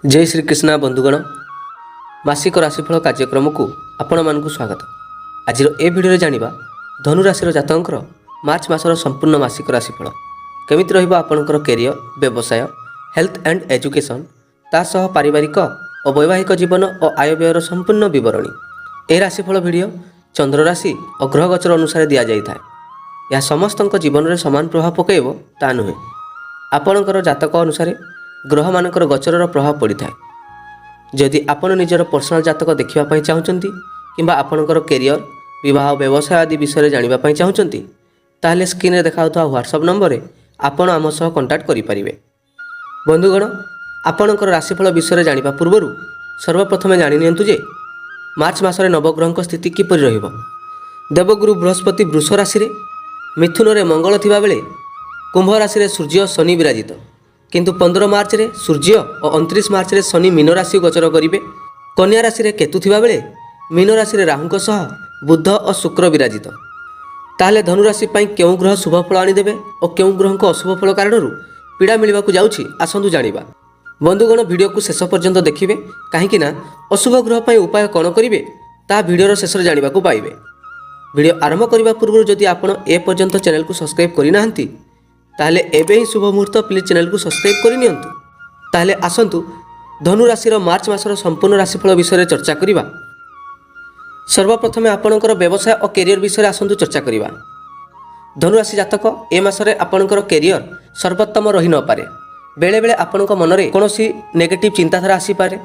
जय श्री कृष्ण बंधुगण मासिक राशिफल कार्यक्रम को आपण मानकु स्वागत। आज ए भिडियो जानिबा धनुराशि जातक मार्च मासर संपूर्ण मासिक राशिफल केमिति रहिबो आपणकर कैरियर व्यवसाय हेल्थ एंड एजुकेशन ता सह पारिवारिक और वैवाहिक जीवन और आय व्ययर संपूर्ण विवरणी। ए राशिफल भिडियो चंद्र राशि और ग्रह गोचर अनुसार दि जाइए। यह समस्त जीवन में समान प्रभाव पकड़ ता नुहे। आपणकर जातक अनुसार ग्रह मानकर गोचर प्रभाव पड़ी था। जदि आपण निजर पर्सनल जातक देखापी चाहते कि आपणकर कैरियर विवाह व्यवसाय आदि विषय जानापी चाहते ताहले स्क्रीन में देखा व्हाट्सएप नंबर में आपण आम सह कंटाक्ट करें। बंधुगण आपणकर राशिफल विषय जाना पूर्व सर्वप्रथम जाणिनियंतु जे मार्च मासरे नवग्रह स्थिति किपरि रहिबो। देवगुरु बृहस्पति वृष राशि रे, मिथुन रे मंगल थिबा बेले कुंभ राशि रे सूर्य शनि विराजित, किंतु 15 मार्च रे सूर्य और 29 मार्च रे शनि मीन राशि गोचर करिवे। कन्या राशि रे केतु थिबा बेले मीन राशि रे राहुंक सह बुध और शुक्र विराजित। ताहले धनु राशि पई केउ ग्रह शुभ फल आनी देबे और केउ ग्रह को अशुभ फल कारणरू पीड़ा मिलवा को जाउछि आसंतु जानिबा। बंधुगण वीडियो को शेष पर्यंत देखिए कहीं अशुभ ग्रह पर उपाय कौन करेंगे ता वीडियोर शेष में जाना पाइबे। वीडियो आरंभ करने पूर्व जदि आपण ए पर्यंत चैनल को सब्सक्राइब करना ताहले एबे ही शुभ मुहूर्त प्लीज चैनल को सब्सक्राइब करनियंतु। ताहले आसंतु धनु राशि मार्च मासर संपूर्ण राशिफल विषय चर्चा करिबा। सर्वप्रथम आपणकर व्यवसाय और कैरियर विषय आसंतु चर्चा करिबा। धनुराशि जातक ए मासरे आपणकर कैरियर सर्वोत्तम रही न पारे। बेले बेले आपणक मनरे कोनोसी नेगेटिव चिंताधारा आसी पारे।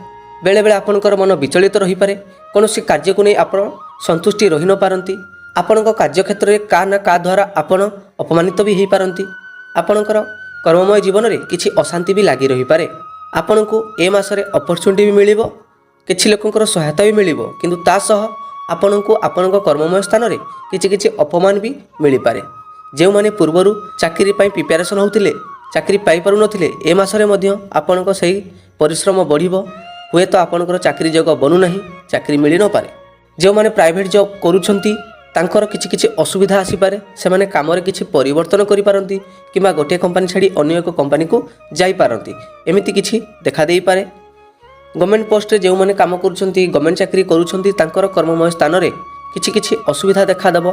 बेले बेले आपणकर मन विचलित रही पारे। कोनोसी कार्य को नहीं आपण संतुष्टि रही न पारंती। आपणक कार्य क्षेत्र में का ना का द्वारा आपण अपमानित भी हो पारंती। आपणकर कर्ममय जीवन में किछि अशांति भी लगी रही पारे। आपणको ए मासरे अपॉर्चुनिटी भी मिलिबो, किछि लोकंकर सहायता भी मिलिबो, किंतु ता सह आपणको आपणक कर्ममय स्थान में किछि किछि अपमान भी मिल पारे। जो माने पूर्वरु चाकरी पई प्रिपरेशन होउथिले चाकरी पाई पारु नथिले ए मासरे मध्य आपणक सही परिश्रम बढ़िबो। हुए तो आपणकर चाकरी जग बनू नाही, चाकरी मिली न पारे। जो माने प्राइवेट जॉब करूछंती तांकर किछि किछि असुविधा आसी पारे। से माने काम रे किछि परिवर्तन करि पारंती किबा गोटे कंपनी छाड़ी अन्य एक कंपनी को जाई पारंती। एमिति किछि देखा देई पारे। गवर्नमेंट पोस्ट रे जो माने काम करूछंती गवर्नमेंट चाकरी करूछंती तांकर कर्ममय स्थान रे किछि किछि असुविधा देखा देबो।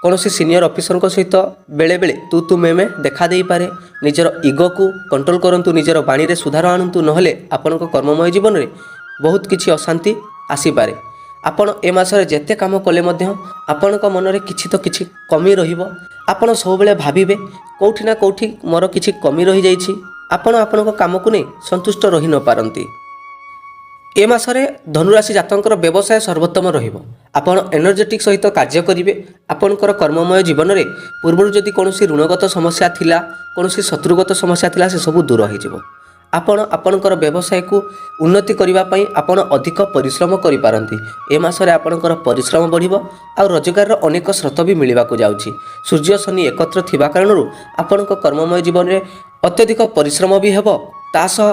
कौनसी सीनियर ऑफिसर को सहित बेले बेले तू मे देखा दे पारे। निजर इगो को कंट्रोल करंतु, निजर बाणी रे सुधार आणंतु, नहले आपनक कर्ममय जीवन में बहुत किछि अशांति आसी पारे। आपण ए मासरे जेते काम कले मध्य आपनक मन रे किछि तो किछि कमी रहिबो। आपण सब बेले भाबिबे कोठी ना कोठी मोर किछि कमी रही जाइछि। आपण आपनक काम को नै संतुष्ट रही न पारंती। ए मासरे धनुराशि जातकर व्यवसाय सर्वोत्तम रहिबो। आपण एनर्जेटिक सहित कार्य करिवे। आपणकर कर्ममय जीवन में पूर्व जदि कोनोसी ऋणगत समस्या थिला, कोनोसी शत्रुगत समस्या थिला, से सब दूर हो जिवो। आपण आपणकर व्यवसाय को उन्नति करिवा पई आपण अधिक परिश्रम करि पारंती। ए मासरे आपणकर परिश्रम बढ़िबो आ रोजगार अनेक स्रोत भी मिलवा को जाउछि। सूर्य शनि एकत्र थिबा कारणरू आपणक कर्ममय जीवन में अत्यधिक परिश्रम भी हेबो, ता सह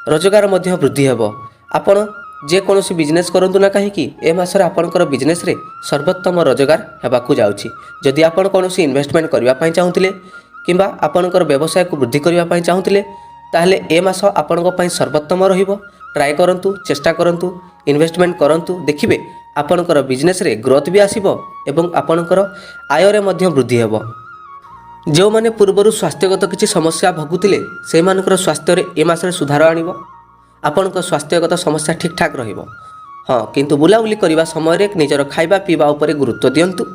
रोजगार मध्य वृद्धि हेबो। आपण जेकोसी बिजनेस करंतु ना कहीं ए मासरे आपणकर बिजनेस रे सर्वोत्तम रोजगार हेबाकू जाउछि। जदि आपण कोनोसी इन्वेस्टमेंट करिवा पई चाहुतिले किंबा आपणकर व्यवसाय को वृद्धि करिवा पई चाहुतिले ताहले ए मास आपणक पई सर्वोत्तम रहिबो। ट्राई करंतु, चेष्टा करंतु, इन्वेस्टमेंट करंतु, देखिबे आपणकर बिजनेस रे ग्रोथ भी आसीबो एवं आपणकर आय रे मध्य वृद्धि हेबो। जो माने पूर्वरु स्वास्थ्यगत किछि समस्या भोगुतिले से मानकर स्वास्थ्य रे ए मासरे सुधार आनिबो। आपणक स्वास्थ्यगत समस्या ठीक ठाक रहिबो। हाँ, किंतु बुलाबुली करने समय निजर खाइबा पीवा उपर गुरुत्व दियंतु।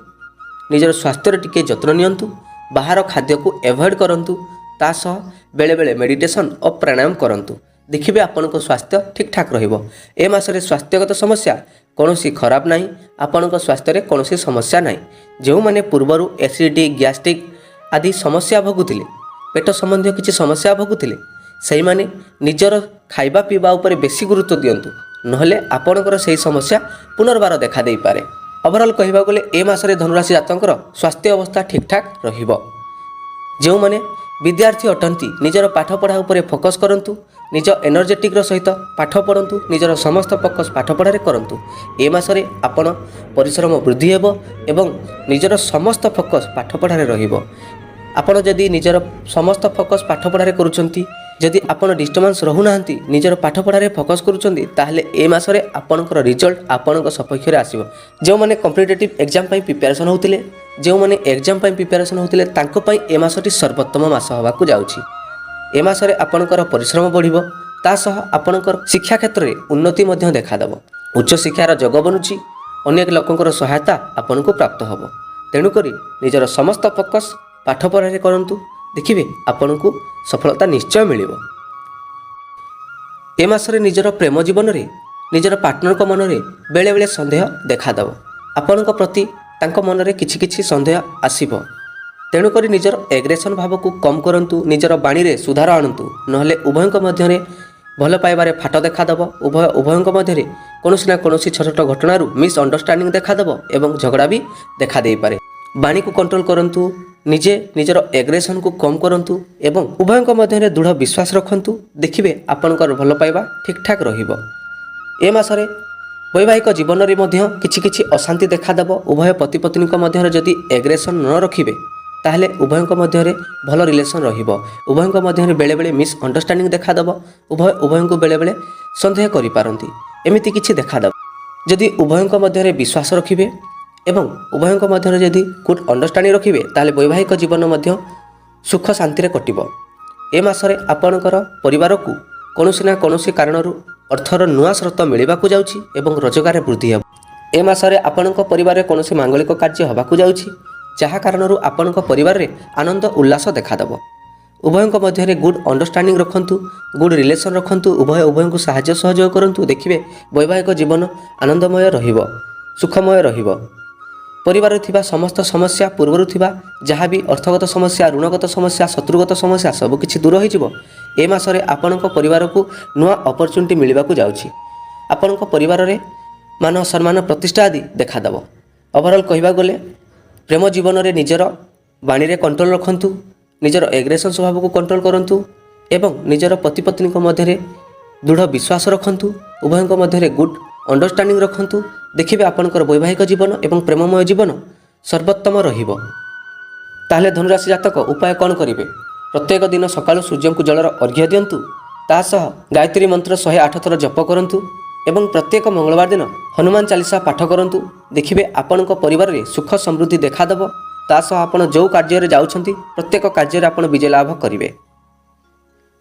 निजर स्वास्थ्य टिके जत्न नियंतु। बाहर खाद्य को एवॉइड करंतु। ता सह बेले बेले मेडिटेशन और प्राणायाम करंतु। देखिबे आपणक स्वास्थ्य ठीक ठाक रहिबो। ए मासरे स्वास्थ्यगत समस्या कोनोसी खराब नाही। आपणक स्वास्थ्य रे कोनोसी समस्या नाही। जो माने पूर्वरु एसिडिटी गैस्ट्रिक आदि समस्या भोगुतिले, पेट संबंधी किछि समस्या भोगुतिले, सही माने निजर खाइबा पीवा उपर बेसी गुरुत्व दियंतु, नहले आपणकर सही समस्या पुनर्बार देखा दे पारे। ओवरऑल कहबा गले ए मासरे धनुराशि जातकर स्वास्थ्य अवस्था ठीक ठाक रहिबो। जो माने विद्यार्थी अटंती निजर पाठ पढ़ा उपर फोकस करंतु। निज एनर्जेटिक सहित पाठ पढ़ंतु। निजर समस्त फोकस पाठ पढ़ारे करंतु। ए मासरे आपण परिश्रम वृद्धि हेबो एवं निजर समस्त फोकस पाठ पढ़ारे रहिबो। आपण जदि निजर समस्त फोकस पाठ पढ़ारे करूछंती ଯଦି ଆପଣ ଡିଷ୍ଟର୍ବାନ୍ସ ରହୁନାହାନ୍ତି ନିଜର ପାଠପଢ଼ାରେ ଫୋକସ୍ କରୁଛନ୍ତି ତାହେଲେ ଏ ମାସରେ ଆପଣଙ୍କର ରିଜଲ୍ଟ ଆପଣଙ୍କ ସପକ୍ଷରେ ଆସିବ। ଯେଉଁମାନେ କମ୍ପିଟେଟିଭ୍ ଏକ୍ଜାମ୍ ପାଇଁ ପ୍ରିପାରେସନ୍ ହେଉଥିଲେ ଯେଉଁମାନେ ଏକ୍ଜାମ୍ ପାଇଁ ପ୍ରିପାରେସନ୍ ହେଉଥିଲେ ତାଙ୍କ ପାଇଁ ଏ ମାସଟି ସର୍ବୋତ୍ତମ ମାସ ହେବାକୁ ଯାଉଛି। ଏ ମାସରେ ଆପଣଙ୍କର ପରିଶ୍ରମ ବଢ଼ିବ, ତା ସହ ଆପଣଙ୍କର ଶିକ୍ଷା କ୍ଷେତ୍ରରେ ଉନ୍ନତି ମଧ୍ୟ ଦେଖାଦେବ। ଉଚ୍ଚଶିକ୍ଷାର ଯୋଗ ବନୁଛି, ଅନେକ ଲୋକଙ୍କର ସହାୟତା ଆପଣଙ୍କୁ ପ୍ରାପ୍ତ ହେବ। ତେଣୁକରି ନିଜର ସମସ୍ତ ଫୋକସ୍ ପାଠପଢ଼ାରେ କରନ୍ତୁ, ଦେଖିବେ ଆପଣଙ୍କୁ ସଫଳତା ନିଶ୍ଚୟ ମିଳିବ। ଏ ମାସରେ ନିଜର ପ୍ରେମ ଜୀବନରେ ନିଜର ପାର୍ଟନରଙ୍କ ମନରେ ବେଳେବେଳେ ସନ୍ଦେହ ଦେଖାଦେବ। ଆପଣଙ୍କ ପ୍ରତି ତାଙ୍କ ମନରେ କିଛି କିଛି ସନ୍ଦେହ ଆସିବ। ତେଣୁକରି ନିଜର ଏଗ୍ରେସନ୍ ଭାବକୁ କମ୍ କରନ୍ତୁ, ନିଜର ବାଣୀରେ ସୁଧାର ଆଣନ୍ତୁ, ନହେଲେ ଉଭୟଙ୍କ ମଧ୍ୟରେ ଭଲ ପାଇବାରେ ଫାଟ ଦେଖାଦେବ। ଉଭୟଙ୍କ ମଧ୍ୟରେ କୌଣସି ନା କୌଣସି ଛୋଟ ଛୋଟ ଘଟଣାରୁ ମିସ୍ଅଣ୍ଡରଷ୍ଟାଣ୍ଡିଂ ଦେଖାଦେବ ଏବଂ ଝଗଡ଼ା ବି ଦେଖାଦେଇପାରେ। ବାଣୀକୁ କଣ୍ଟ୍ରୋଲ କରନ୍ତୁ, ନିଜେ ନିଜର ଏଗ୍ରେସନ୍କୁ କମ୍ କରନ୍ତୁ ଏବଂ ଉଭୟଙ୍କ ମଧ୍ୟରେ ଦୃଢ଼ ବିଶ୍ୱାସ ରଖନ୍ତୁ, ଦେଖିବେ ଆପଣଙ୍କର ଭଲ ପାଇବା ଠିକ୍ଠାକ୍ ରହିବ। ଏ ମାସରେ ବୈବାହିକ ଜୀବନରେ ମଧ୍ୟ କିଛି କିଛି ଅଶାନ୍ତି ଦେଖାଦେବ। ଉଭୟ ପତି ପତ୍ନୀଙ୍କ ମଧ୍ୟରେ ଯଦି ଏଗ୍ରେସନ୍ ନ ରଖିବେ ତାହେଲେ ଉଭୟଙ୍କ ମଧ୍ୟରେ ଭଲ ରିଲେସନ୍ ରହିବ। ଉଭୟଙ୍କ ମଧ୍ୟରେ ବେଳେବେଳେ ମିସ୍ଅଣ୍ଡରଷ୍ଟାଣ୍ଡିଂ ଦେଖାଦେବ, ଉଭୟଙ୍କୁ ବେଳେବେଳେ ସନ୍ଦେହ କରିପାରନ୍ତି, ଏମିତି କିଛି ଦେଖାଦେବ। ଯଦି ଉଭୟଙ୍କ ମଧ୍ୟରେ ବିଶ୍ୱାସ ରଖିବେ ଏବଂ ଉଭୟଙ୍କ ମଧ୍ୟରେ ଯଦି ଗୁଡ୍ ଅଣ୍ଡରଷ୍ଟାଣ୍ଡିଂ ରଖିବେ ତାହେଲେ ବୈବାହିକ ଜୀବନ ମଧ୍ୟ ସୁଖ ଶାନ୍ତିରେ କଟିବ। ଏ ମାସରେ ଆପଣଙ୍କର ପରିବାରକୁ କୌଣସି ନା କୌଣସି କାରଣରୁ ଅର୍ଥର ନୂଆ ସ୍ରୋତ ମିଳିବାକୁ ଯାଉଛି ଏବଂ ରୋଜଗାରରେ ବୃଦ୍ଧି ହେବ। ଏ ମାସରେ ଆପଣଙ୍କ ପରିବାରରେ କୌଣସି ମାଙ୍ଗଳିକ କାର୍ଯ୍ୟ ହେବାକୁ ଯାଉଛି, ଯାହା କାରଣରୁ ଆପଣଙ୍କ ପରିବାରରେ ଆନନ୍ଦ ଉଲ୍ଲାସ ଦେଖାଦେବ। ଉଭୟଙ୍କ ମଧ୍ୟରେ ଗୁଡ୍ ଅଣ୍ଡରଷ୍ଟାଣ୍ଡିଂ ରଖନ୍ତୁ, ଗୁଡ୍ ରିଲେସନ୍ ରଖନ୍ତୁ, ଉଭୟଙ୍କୁ ସାହାଯ୍ୟ ସହଯୋଗ କରନ୍ତୁ, ଦେଖିବେ ବୈବାହିକ ଜୀବନ ଆନନ୍ଦମୟ ରହିବ, ସୁଖମୟ ରହିବ। ପରିବାରରେ ଥିବା ସମସ୍ତ ସମସ୍ୟା, ପୂର୍ବରୁ ଥିବା ଯାହା ବି ଅର୍ଥଗତ ସମସ୍ୟା, ଋଣଗତ ସମସ୍ୟା, ଶତ୍ରୁଗତ ସମସ୍ୟା ସବୁକିଛି ଦୂର ହୋଇଯିବ। ଏ ମାସରେ ଆପଣଙ୍କ ପରିବାରକୁ ନୂଆ ଅପରଚ୍ୟୁନିଟି ମିଳିବାକୁ ଯାଉଛି। ଆପଣଙ୍କ ପରିବାରରେ ମାନ ସମ୍ମାନ ପ୍ରତିଷ୍ଠା ଆଦି ଦେଖାଦେବ। ଓଭରଅଲ୍ କହିବାକୁ ଗଲେ ପ୍ରେମ ଜୀବନରେ ନିଜର ବାଣୀରେ କଣ୍ଟ୍ରୋଲ ରଖନ୍ତୁ, ନିଜର ଏଗ୍ରେସନ୍ ସ୍ୱଭାବକୁ କଣ୍ଟ୍ରୋଲ କରନ୍ତୁ ଏବଂ ନିଜର ପତି ପତ୍ନୀଙ୍କ ମଧ୍ୟରେ ଦୃଢ଼ ବିଶ୍ୱାସ ରଖନ୍ତୁ, ଉଭୟଙ୍କ ମଧ୍ୟରେ ଗୁଡ୍ ଅଣ୍ଡରଷ୍ଟାଣ୍ଡିଂ ରଖନ୍ତୁ, ଦେଖିବେ ଆପଣଙ୍କର ବୈବାହିକ ଜୀବନ ଏବଂ ପ୍ରେମମୟ ଜୀବନ ସର୍ବୋତ୍ତମ ରହିବ। ତାହେଲେ ଧନୁରାଶି ଜାତକ ଉପାୟ କ'ଣ କରିବେ? ପ୍ରତ୍ୟେକ ଦିନ ସକାଳୁ ସୂର୍ଯ୍ୟଙ୍କୁ ଜଳର ଅର୍ଘ୍ୟ ଦିଅନ୍ତୁ, ତା ସହ ଗାୟତ୍ରୀ ମନ୍ତ୍ର 108 ଥର ଜପ କରନ୍ତୁ ଏବଂ ପ୍ରତ୍ୟେକ ମଙ୍ଗଳବାର ଦିନ ହନୁମାନ ଚାଳିଶା ପାଠ କରନ୍ତୁ, ଦେଖିବେ ଆପଣଙ୍କ ପରିବାରରେ ସୁଖ ସମୃଦ୍ଧି ଦେଖାଦେବ। ତା ସହ ଆପଣ ଯେଉଁ କାର୍ଯ୍ୟରେ ଯାଉଛନ୍ତି ପ୍ରତ୍ୟେକ କାର୍ଯ୍ୟରେ ଆପଣ ବିଜୟ ଲାଭ କରିବେ।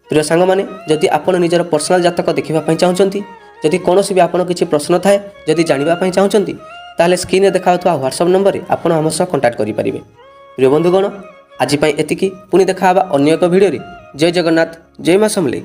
ପ୍ରିୟ ସାଙ୍ଗମାନେ, ଯଦି ଆପଣ ନିଜର ପର୍ସନାଲ ଜାତକ ଦେଖିବା ପାଇଁ ଚାହୁଁଛନ୍ତି, ଯଦି କୌଣସି ବି ଆପଣ କିଛି ପ୍ରଶ୍ନ ଥାଏ, ଯଦି ଜାଣିବା ପାଇଁ ଚାହୁଁଛନ୍ତି, ତାହେଲେ ସ୍କ୍ରିନରେ ଦେଖାଯାଉଥିବା ହ୍ୱାଟ୍ସଆପ୍ ନମ୍ବରରେ ଆପଣ ଆମ ସହ କଣ୍ଟାକ୍ଟ କରିପାରିବେ। ପ୍ରିୟ ବନ୍ଧୁଗଣ, ଆଜି ପାଇଁ ଏତିକି। ପୁଣି ଦେଖା ହେବା ଅନ୍ୟ ଏକ ଭିଡ଼ିଓରେ। ଜୟ ଜଗନ୍ନାଥ, ଜୟ ମା ସମଲେଇ।